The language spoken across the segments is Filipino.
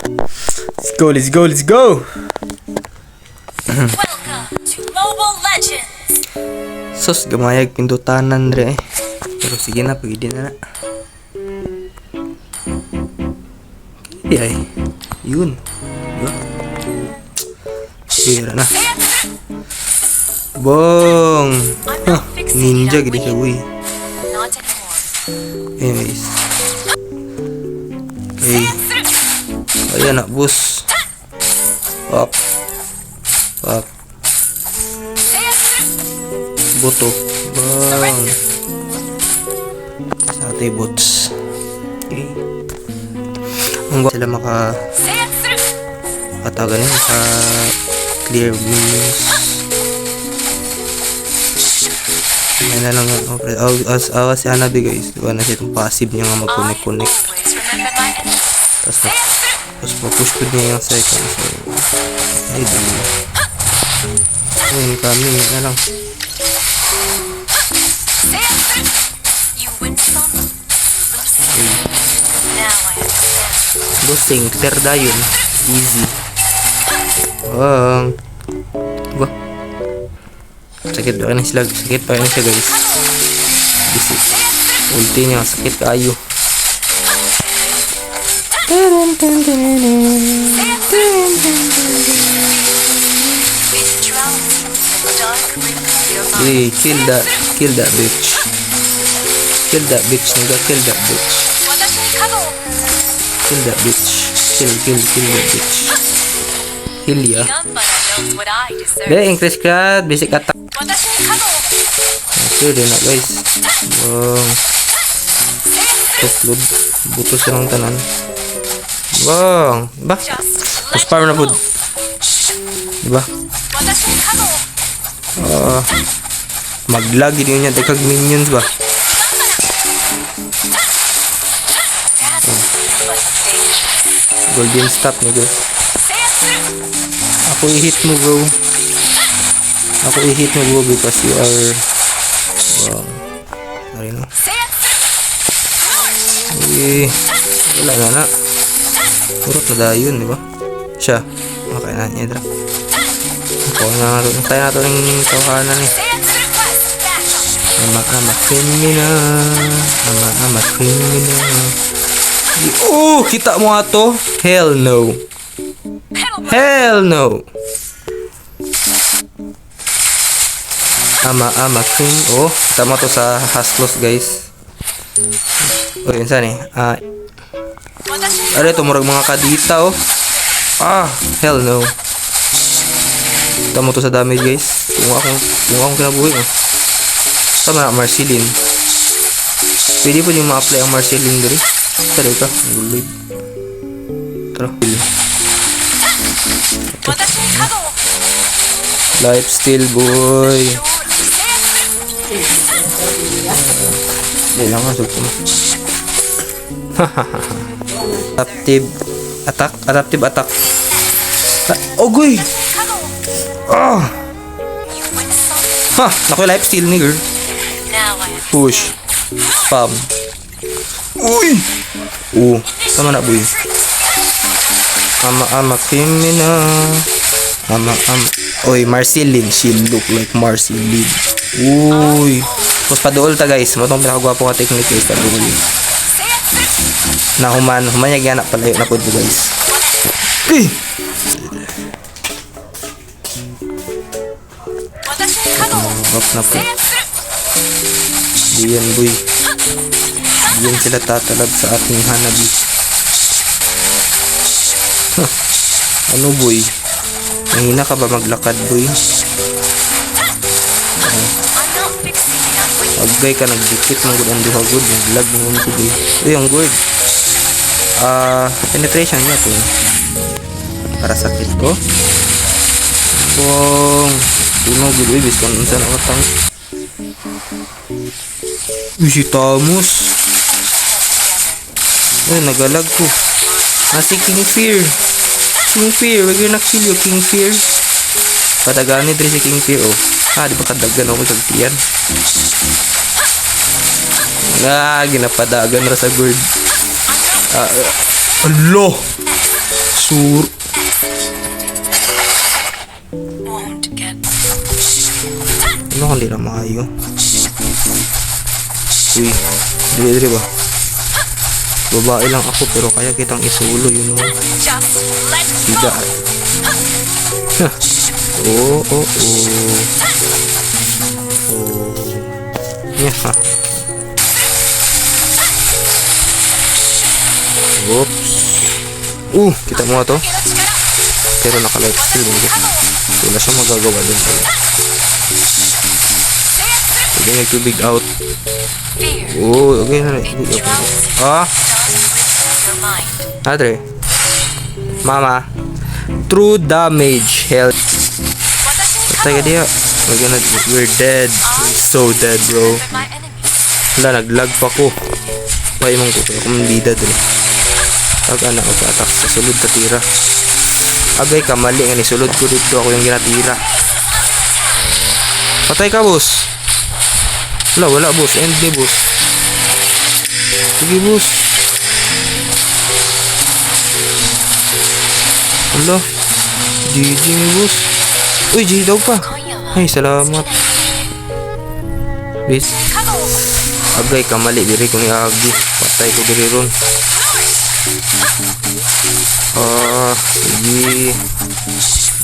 Let's go, let's go! Welcome to Mobile Legends! Sos, gamayag pindutanan re. Pero sige na, pwede na. Okay ay. Yun. Diba? Pira na. Bong! Huh, ninja gini siya, uy. Not anymore. Anyways. Okay. Ayan na, boss. Up. Up. Buto. Bang. Sa ating boots. Okay. Ang sila katagan yun sa clear wings. Yan na lang yung awas si Hanabi guys. Diba na siya itong passive niya nga mag-connect. Tapos push ko niya yung second. So, ay dami. Ayun kami na lang. You win some, you lose some. Now I understand. Bossing, clear da yun. Easy. Bang. Diba? Sakit pa rin sila. Sakit pa rin siya guys. Bisi. Ulti niya. Sakit kayo. It's drowning in the dark river of your mind. Hey, kill that bitch. Kill that bitch, nigga. Kill that bitch. Kill that bitch. Kill that bitch. Kill ya. Gunfighter knows what I deserve. Deh, increase ka. Basic attack. Okay, din na guys. Bang. Upload. Buto silang tanan. Bang. Ba? Push power na po. Diba? Mag-lag din niya. Dekag minions ba? Golden stop nigga. Ako i-hit mo bro. Ako i-hit mo bro because you are sorry no. Eh, wala na. Purot na dayon, di ba? Siya. Okay na niya dra. Ako na nato. Tayo nato ng tawanan eh. Ama criminal. Ama criminal. Oh, kita mo ato? Hell no. Hell no. Ama criminal. Oh, kita mo to sa Haslos guys. Oh, yun saan eh. Ano ito, murag mga kadita oh. Hell no. Tama to sa damage guys. Kung akong kinabuhi oh. Tama na, Marceline. Pwede po yung ma-apply ang Marceline diri. Tara ka, guloy. Tara. Life steal boy. Hindi lang nga, sugpo mo. Adaptive attack. Ogoy! Ha! Naku yung life steal ni girl. Push. Spam. Uy! Tama na boy. Ama criminal. Oy, Marceline. She look like Marceline. Uy! Tapos paduol ta guys. Matong pinakagwapo ka technique guys. Paduol. Na humanyag yan na palayo na po guys. Bak na po. Diyan boy. Diyan sila tatalab sa ating Hanabi. Ano boy? Mahina ka ba maglakad boy? Agay ka nagdikit ng good and duhagod. Naglag ng unko boy. Yung good. Penetration niya po. Para sakit ko. Bong. Tunog good boy. Bis kung unsan ako tang. Si Thomas. Ay, nagalag ko. Si King Fear. King Fear. Wag yun na-kill yung King Fear. Padaganit rin si King Fear. Di ba kadagan ako sa tiyan? Ginapadagan ra sa gourd. Sur. Won't get Ano kung di na maayo? Uy, dili ba? Babae lang ako pero kaya kitang isulo, you know. just let Siga. Oh, oh, oh. Oh. Yeah. Oops. Kita mo nga to? Pero naka-life steal mo. Wala siya magagawa din. Pwede nag-tubig out. fear. Oh, okay na. It drowns Ah, your mind. Adre. Mama. True damage. Health. Patay ka diya. We're dead. We're so dead, bro. For my enemies. Wala, nag-lag pa ko. Pay mong ko. Ako mandida dali. Pag anak ko atak sa sulod ka tira. Agay ka, mali nga ni sulod ko dito. Ako yung ginatira. Patay ka, boss. Wala, boss. End ni, boss. Sige, boss. Wala. GG ni, boss. Uy, GG daw pa. Ay, salamat. Bis. Agay ka, mali. Diri ko ni Agi. Patay ko diri ron. Sige.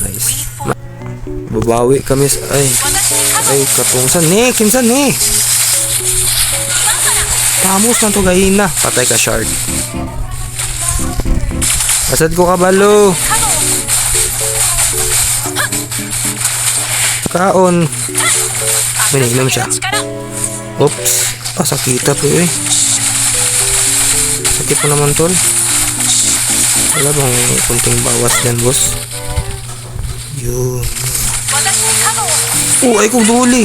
Nice. Babawi kami sa... Ay, katungsan. Kinsan ni? Tamos na to gahina. Patay ka, shard. Asad ko kabalo. Kaon. Minignom siya. Oops. Sakita po eh. Sakit po naman tol. Wala bang kunting bawas dyan, boss? Yun. Ay kong duli.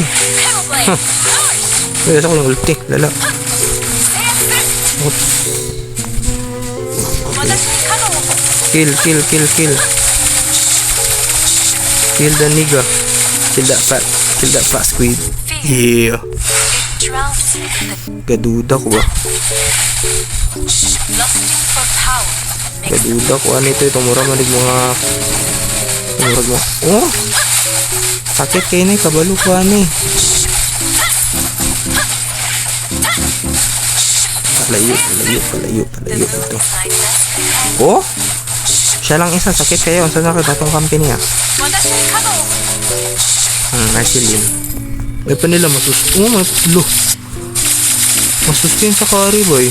Kaya sa ko ng ulti. Lala. Oops. Kill. Kill the nigga. Kill that fat squid. Yeah. It drowns in the Gaduda ko ba? lusting for power. Gaduda ko. Ano ito? Tumura manig mga... Tumurag mo. Oh! Sakit kayo na. Kabalo ko ano eh. Palayo ito. Oh? Siya lang isa. Sakit kayo. Saan nakita itong company ah? Marceline. May pa nila masustain sa carry boy.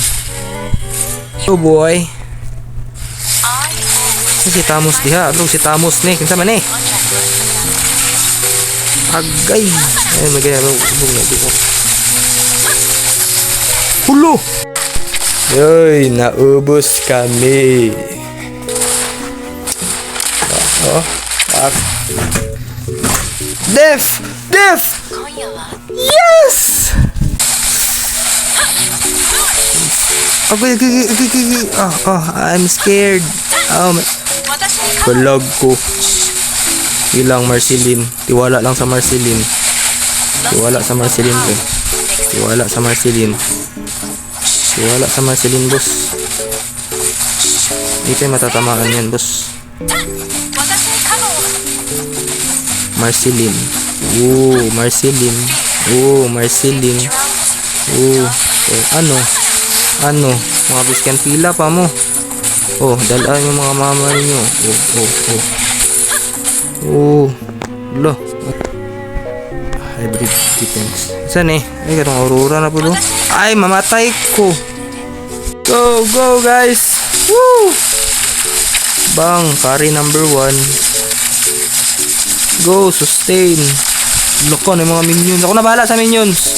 Oh boy. Si Tamos diha. Bro, si Tamos ni. Kinsa man eh. Agay. Ay, magaya. Hulo! Yoy, naubos kami. Def! Yes! I'm scared. Balag ko. Ilang Marceline. Tiwala lang sa Marceline. Tiwala sa Marceline, boss. Hindi tayo matatamaan yan, boss. Marceline. Marceline. Ano? Mga biskan pila pa mo. Dalaan yung mga mama ninyo. Lo. Hybrid defense. Saan eh? Ay, katong aurora na po do. Ay, mamatay ko. Go, guys. Woo! Bang, carry number 1. Go, sustain. Loko na yung mga minions. Ako na bahala sa minions.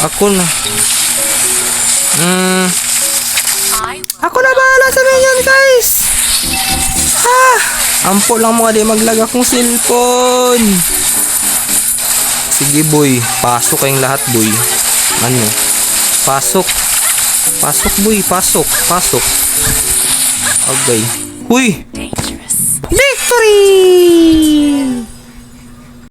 Ako na bahala sa minions, guys. Ampo lang mga di maglag akong cellphone. Sige, boy. Pasok kayong lahat, boy. Ano? Pasok, boy. Pasok. Okay. Huy! Victory!